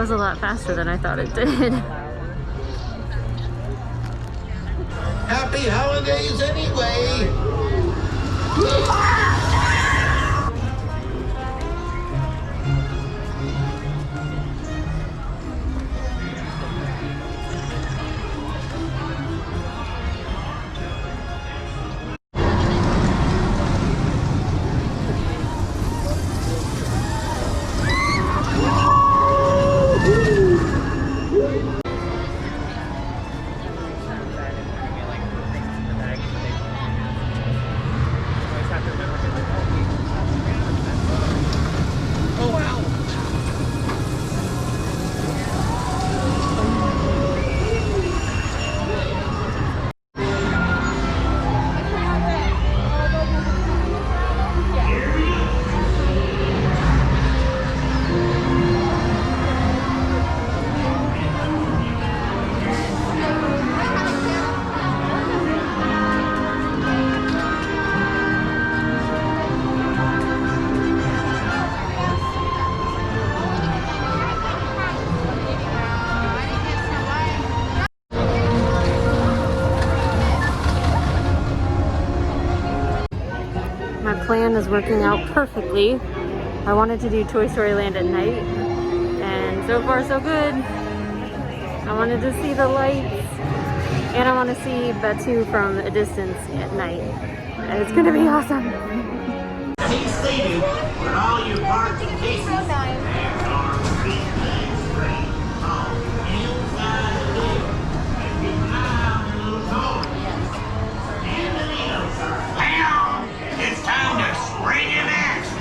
goes a lot faster than I thought it did. Happy holidays anyway! My plan is working out perfectly. I wanted to do Toy Story Land at night, and so far so good. I wanted to see the lights, and I want to see Batuu from a distance at night. And it's gonna be awesome. Be seated with all your parts and pieces. There are 3 things straight on inside the deal. And keep an eye on your little toys. And the needles are down. It's time to spring in action.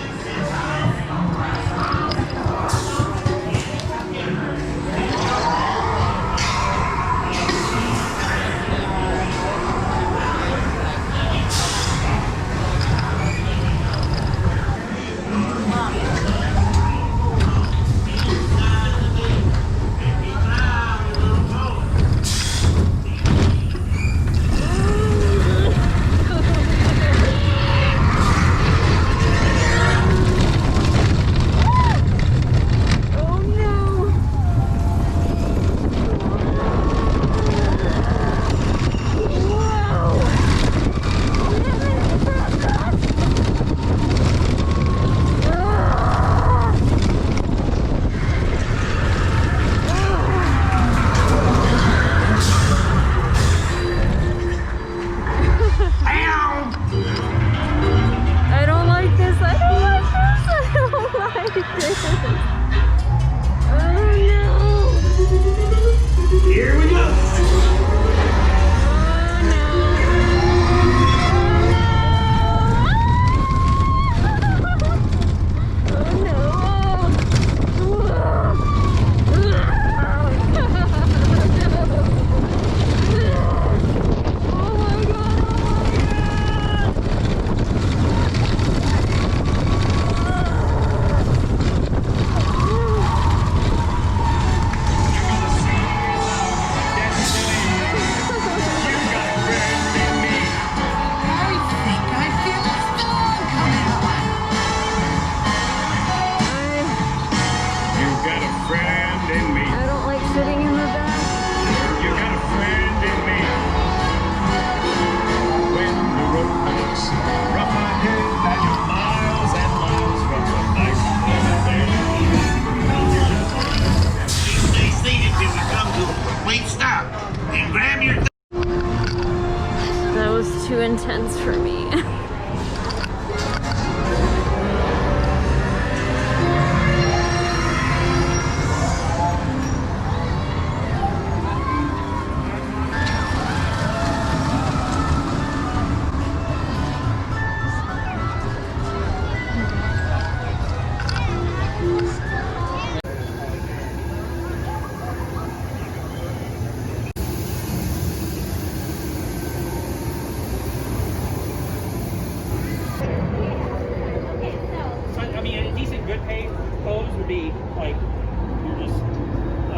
Here we go. Too intense for me.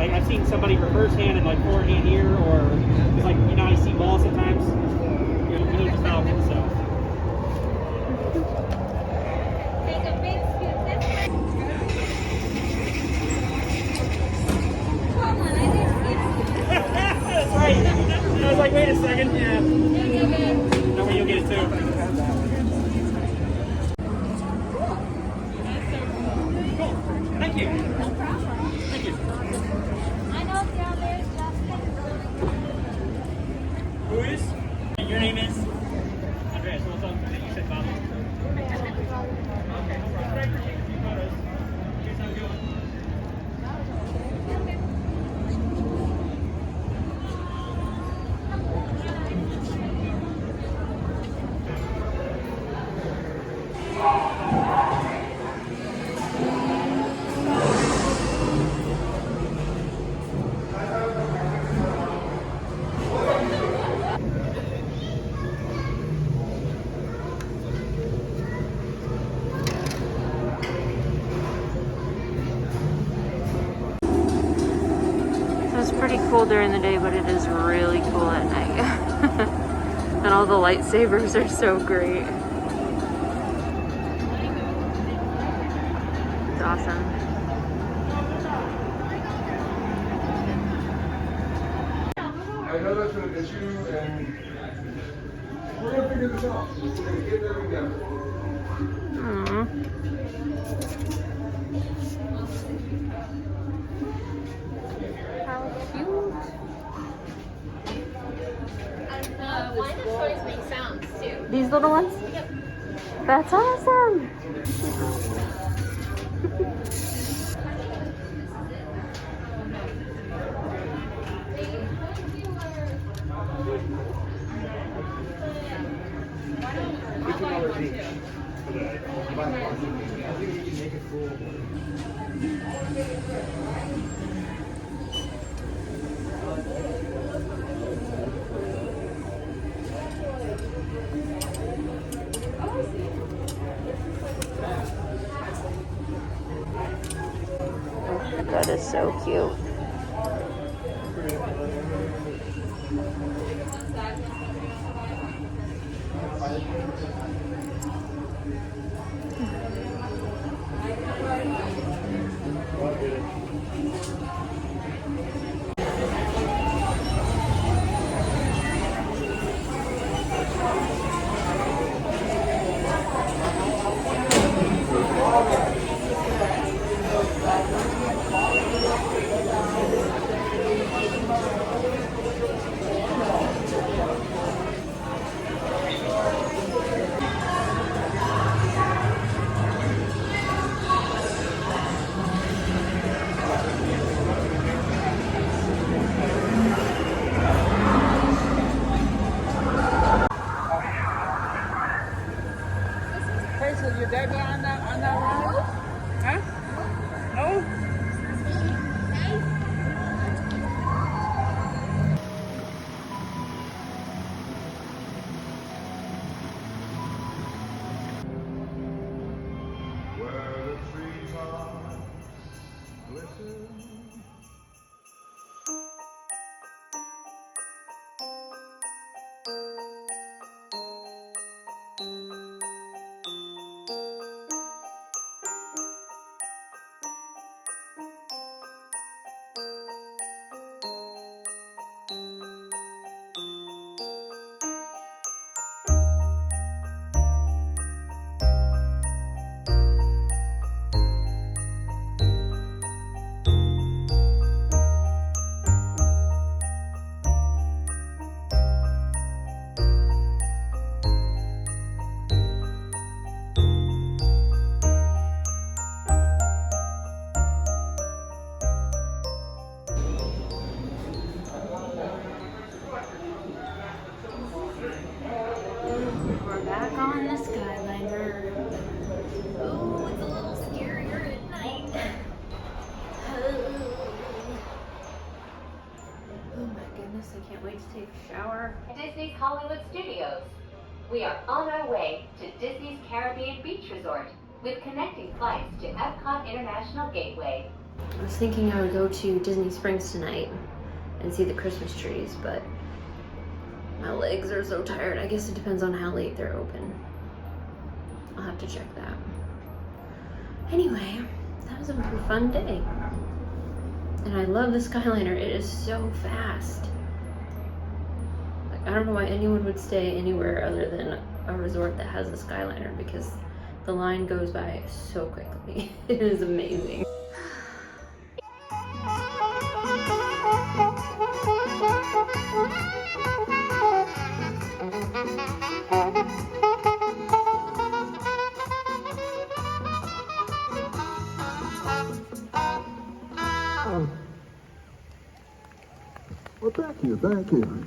I've seen somebody reverse hand and like forehand here, or it's like, you know, I see balls sometimes. You know, we need the Falcon, so. Take a big scoop this way. cool during the day, but it is really cool at night. And all the lightsabers are so great. It's awesome. I know that's an issue, and we're gonna figure this out. We're gonna get there together. Aww. How cute. Dinosaurs make sounds too. These little ones? Yep. That's awesome. $15 each. I think you can make it cool. That is so cute. Where the trees are glisten. We're back on the Skyliner. Ooh, it's a little scarier at night. Oh my goodness, I can't wait to take a shower. Disney's Hollywood Studios. We are on our way to Disney's Caribbean Beach Resort with connecting flights to Epcot International Gateway. I was thinking I would go to Disney Springs tonight and see the Christmas trees, but my legs are so tired. I guess it depends on how late they're open. I'll have to check that. Anyway, that was a pretty fun day. And I love the Skyliner. It is so fast. Like, I don't know why anyone would stay anywhere other than a resort that has a Skyliner, because the line goes by so quickly. It is amazing. Well, thank you, thank you.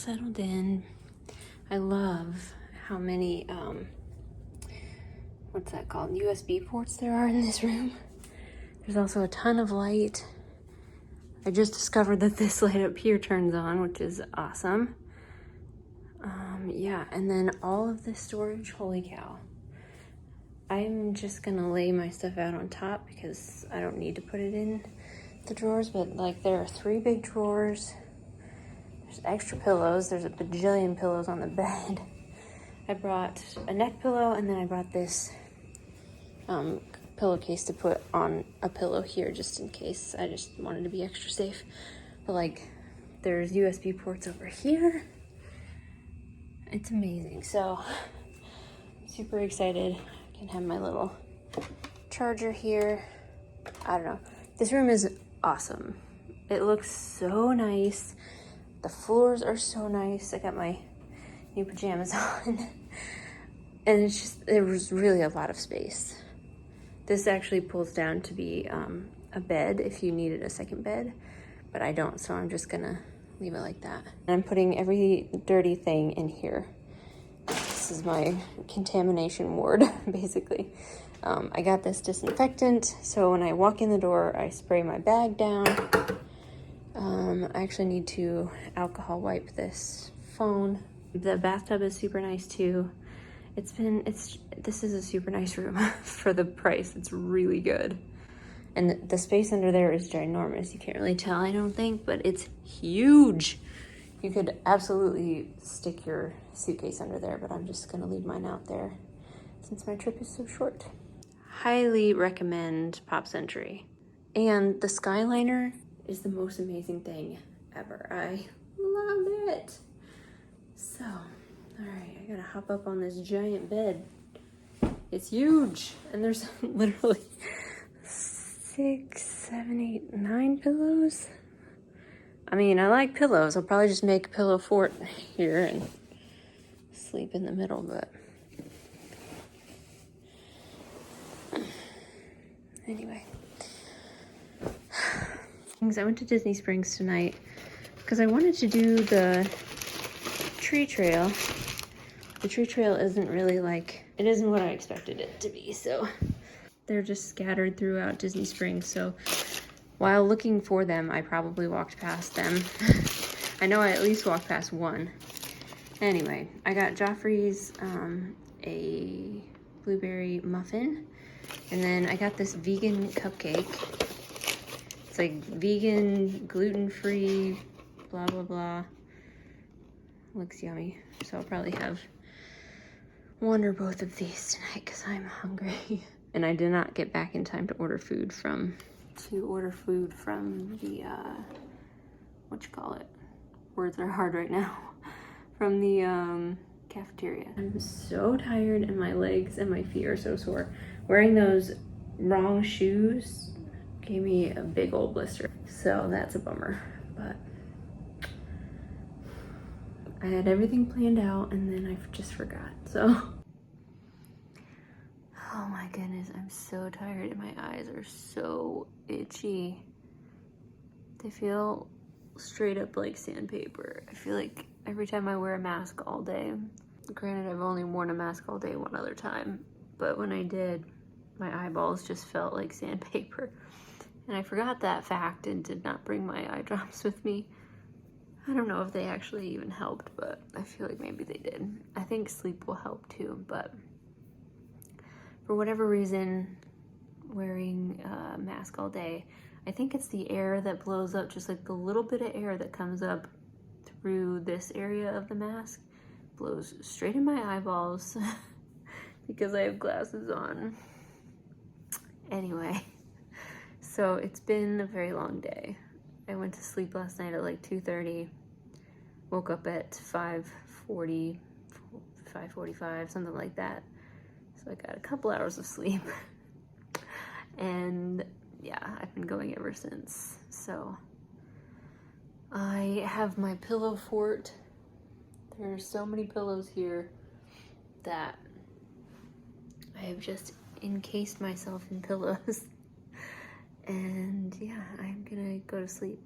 settled in. I love how many, what's that called? USB ports there are in this room. There's also a ton of light. I just discovered that this light up here turns on, which is awesome. Yeah, and then all of this storage, holy cow. I'm just gonna lay my stuff out on top because I don't need to put it in the drawers, but like there are 3 big drawers. There's extra pillows. There's a bajillion pillows on the bed. I brought a neck pillow, and then I brought this pillowcase to put on a pillow here just in case. I just wanted to be extra safe. But like there's USB ports over here. It's amazing. So super excited. I can have my little charger here. I don't know. This room is awesome. It looks so nice. The floors are so nice. I got my new pajamas on. And it's just, there was really a lot of space. This actually pulls down to be a bed if you needed a second bed, but I don't, so I'm just gonna leave it like that. And I'm putting every dirty thing in here. This is my contamination ward, basically. I got this disinfectant, so when I walk in the door, I spray my bag down. I actually need to alcohol wipe this phone. The bathtub is super nice too. This is a super nice room for the price. It's really good. And the space under there is ginormous. You can't really tell, I don't think, but it's huge. You could absolutely stick your suitcase under there, but I'm just gonna leave mine out there since my trip is so short. Highly recommend Pop Century. And the Skyliner is the most amazing thing ever. I love it. So, all right, I gotta hop up on this giant bed. It's huge, and there's literally 6, 7, 8, 9 pillows. I mean, I like pillows. I'll probably just make a pillow fort here and sleep in the middle, but anyway. I went to Disney Springs tonight because I wanted to do the tree trail. The tree trail isn't really like, it isn't what I expected it to be, so they're just scattered throughout Disney Springs. So while looking for them, I probably walked past them. I know I at least walked past one. Anyway, I got Joffrey's a blueberry muffin, and then I got this vegan cupcake. It's like vegan, gluten-free, blah, blah, blah. Looks yummy. So I'll probably have one or both of these tonight because I'm hungry. And I did not get back in time to order food from the, whatchamacallit? Words are hard right now. From the cafeteria. I'm so tired and my legs and my feet are so sore. Wearing those wrong shoes gave me a big old blister. So that's a bummer, but I had everything planned out and then I just forgot, so. Oh my goodness, I'm so tired and my eyes are so itchy. They feel straight up like sandpaper. I feel like every time I wear a mask all day, granted I've only worn a mask all day one other time, but when I did, my eyeballs just felt like sandpaper. And I forgot that fact and did not bring my eye drops with me. I don't know if they actually even helped, but I feel like maybe they did. I think sleep will help too, but for whatever reason, wearing a mask all day, I think it's the air that blows up, just like the little bit of air that comes up through this area of the mask blows straight in my eyeballs because I have glasses on. Anyway, so it's been a very long day. I went to sleep last night at like 2:30, woke up at 5:40, 5:45, something like that. So I got a couple hours of sleep. And yeah, I've been going ever since. So I have my pillow fort. There are so many pillows here that I have just encased myself in pillows. And yeah, I'm gonna go to sleep.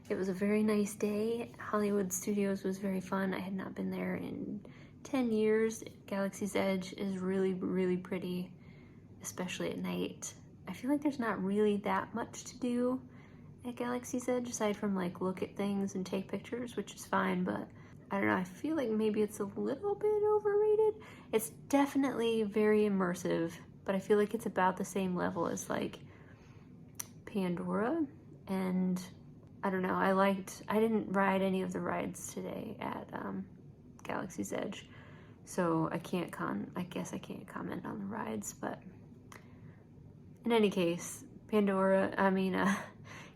It was a very nice day. Hollywood Studios was very fun. I had not been there in 10 years. Galaxy's Edge is really, really pretty, especially at night. I feel like there's not really that much to do at Galaxy's Edge aside from like look at things and take pictures, which is fine, but I don't know, I feel like maybe it's a little bit overrated. It's definitely very immersive, but I feel like it's about the same level as like Pandora, and I don't know, I didn't ride any of the rides today at Galaxy's Edge, so I guess I can't comment on the rides, but in any case,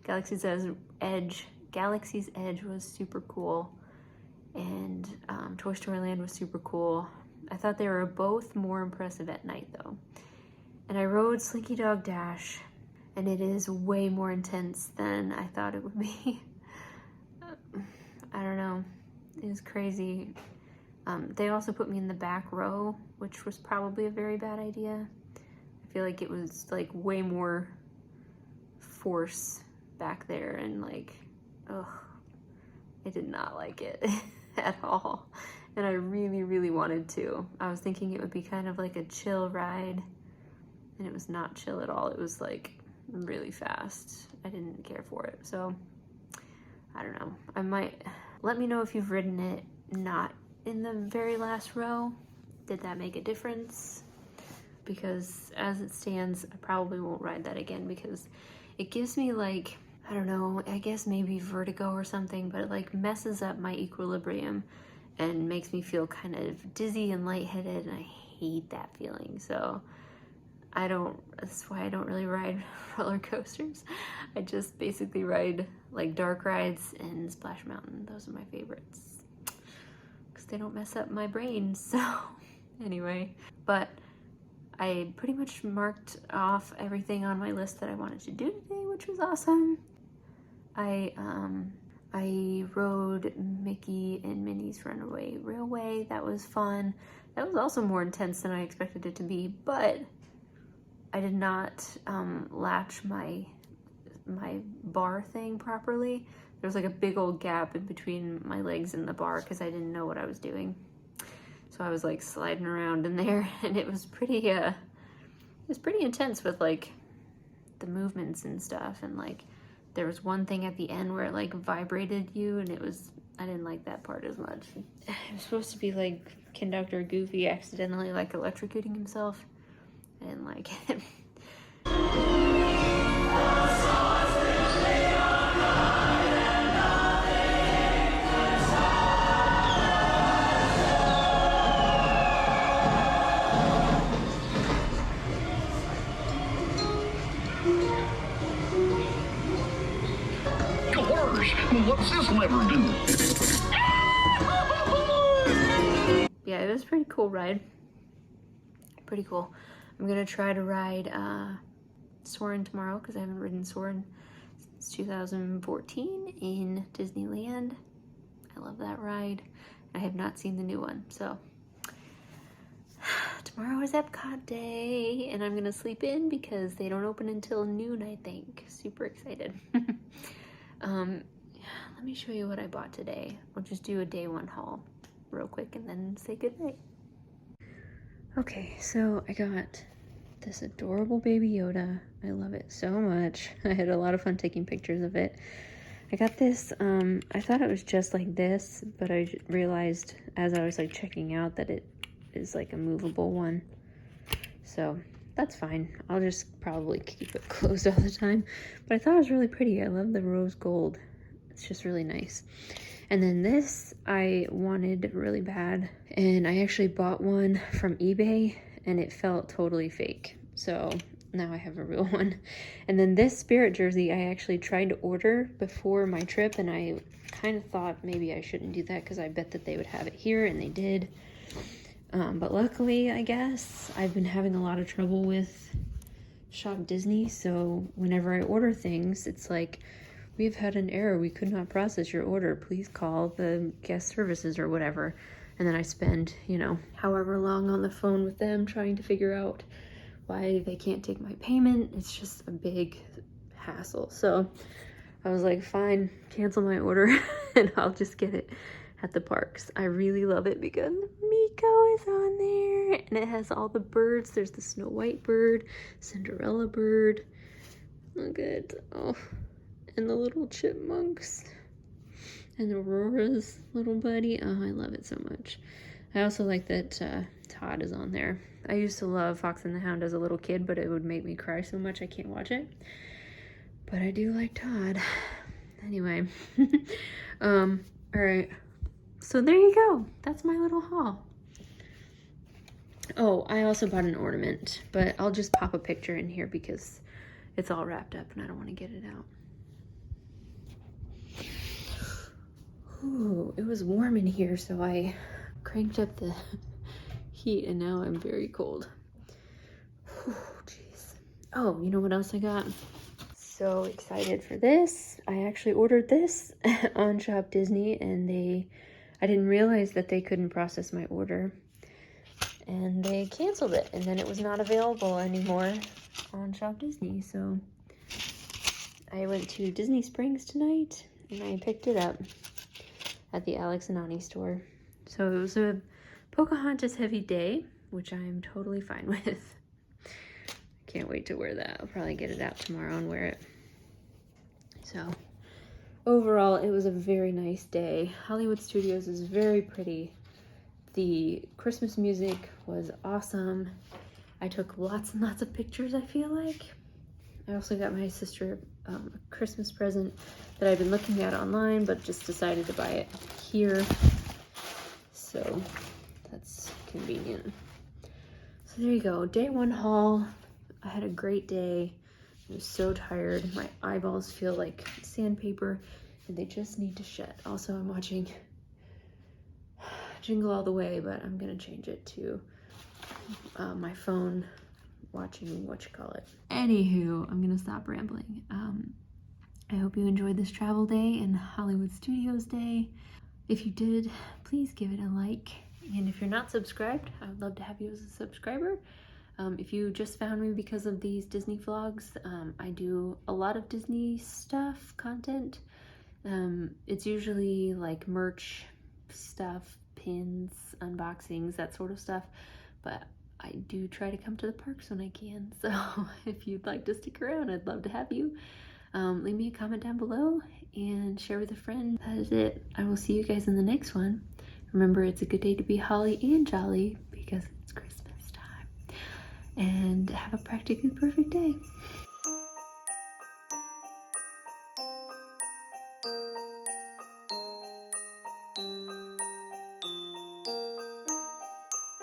Galaxy's Edge was super cool, and Toy Story Land was super cool. I thought they were both more impressive at night though. And I rode Slinky Dog Dash, and it is way more intense than I thought it would be. I don't know, it was crazy. They also put me in the back row, which was probably a very bad idea. I feel like it was like way more force back there, and like, ugh, I did not like it at all. And I really, really wanted to. I was thinking it would be kind of like a chill ride, and it was not chill at all. It was like really fast. I didn't care for it. So I don't know. Let me know if you've ridden it not in the very last row. Did that make a difference? Because as it stands, I probably won't ride that again because it gives me like, I don't know, I guess maybe vertigo or something, but it like messes up my equilibrium and makes me feel kind of dizzy and lightheaded, and I hate that feeling. So that's why I don't really ride roller coasters. I just basically ride like dark rides and Splash Mountain. Those are my favorites because they don't mess up my brain. So anyway, but I pretty much marked off everything on my list that I wanted to do today, which was awesome. I rode Mickey and Minnie's Runaway Railway. That was fun. That was also more intense than I expected it to be, but I did not latch my bar thing properly. There was like a big old gap in between my legs and the bar because I didn't know what I was doing. So I was like sliding around in there, and it was pretty intense with like the movements and stuff, and like there was one thing at the end where it like vibrated you, and I didn't like that part as much. It was supposed to be like Conductor Goofy accidentally like electrocuting himself. I didn't like it. What's this lever do? Yeah, it was a pretty cool ride. Pretty cool. I'm gonna try to ride Soarin' tomorrow because I haven't ridden Soarin' since 2014 in Disneyland. I love that ride. I have not seen the new one, so tomorrow is Epcot day, and I'm gonna sleep in because they don't open until noon, I think. Super excited. Let me show you what I bought today. We'll just do a day one haul real quick and then say goodnight. Okay, so I got this adorable baby Yoda. I love it so much. I had a lot of fun taking pictures of it. I got this, I thought it was just like this, but I realized as I was like checking out that it is like a movable one. So that's fine. I'll just probably keep it closed all the time. But I thought it was really pretty. I love the rose gold. It's just really nice. And then this I wanted really bad, and I actually bought one from eBay and it felt totally fake. So now I have a real one. And then this Spirit jersey I actually tried to order before my trip, and I kind of thought maybe I shouldn't do that because I bet that they would have it here, and they did. But luckily, I guess, I've been having a lot of trouble with Shop Disney, so whenever I order things, it's like, we've had an error, we could not process your order, please call the guest services or whatever. And then I spend, you know, however long on the phone with them trying to figure out why they can't take my payment. It's just a big hassle. So I was like, fine, cancel my order and I'll just get it at the parks. I really love it because Miko is on there and it has all the birds. There's the Snow White bird, Cinderella bird. Look at, oh, and the little chipmunks and Aurora's little buddy. Oh, I love it so much. I also like that Todd is on there. I used to love Fox and the Hound as a little kid, but it would make me cry so much I can't watch it. But I do like Todd. Anyway, all right. So there you go. That's my little haul. Oh, I also bought an ornament, but I'll just pop a picture in here because it's all wrapped up and I don't want to get it out. Ooh, it was warm in here, so I cranked up the heat and now I'm very cold. Jeez. Oh, you know what else I got? So excited for this. I actually ordered this on Shop Disney and I didn't realize that they couldn't process my order and they canceled it and then it was not available anymore on Shop Disney. So I went to Disney Springs tonight and I picked it up at the Alex and Ani store. So it was a Pocahontas heavy day, which I am totally fine with. Can't wait to wear that. I'll probably get it out tomorrow and wear it. So overall, it was a very nice day. Hollywood Studios is very pretty. The Christmas music was awesome. I took lots and lots of pictures, I feel like. I also got my sister a Christmas present that I've been looking at online, but just decided to buy it here. So that's convenient. So there you go, day one haul. I had a great day. I was so tired. My eyeballs feel like sandpaper and they just need to shed. Also, I'm watching Jingle All the Way, but I'm gonna change it to my phone watching Anywho, I'm gonna stop rambling. I hope you enjoyed this travel day and Hollywood Studios day. If you did, please give it a like. And if you're not subscribed, I would love to have you as a subscriber. If you just found me because of these Disney vlogs, I do a lot of Disney stuff, content. It's usually like merch stuff, pins, unboxings, that sort of stuff. But I do try to come to the parks when I can. So if you'd like to stick around, I'd love to have you. Leave me a comment down below and share with a friend. That is it. I will see you guys in the next one. Remember, it's a good day to be holly and jolly because it's Christmas time. And have a practically perfect day.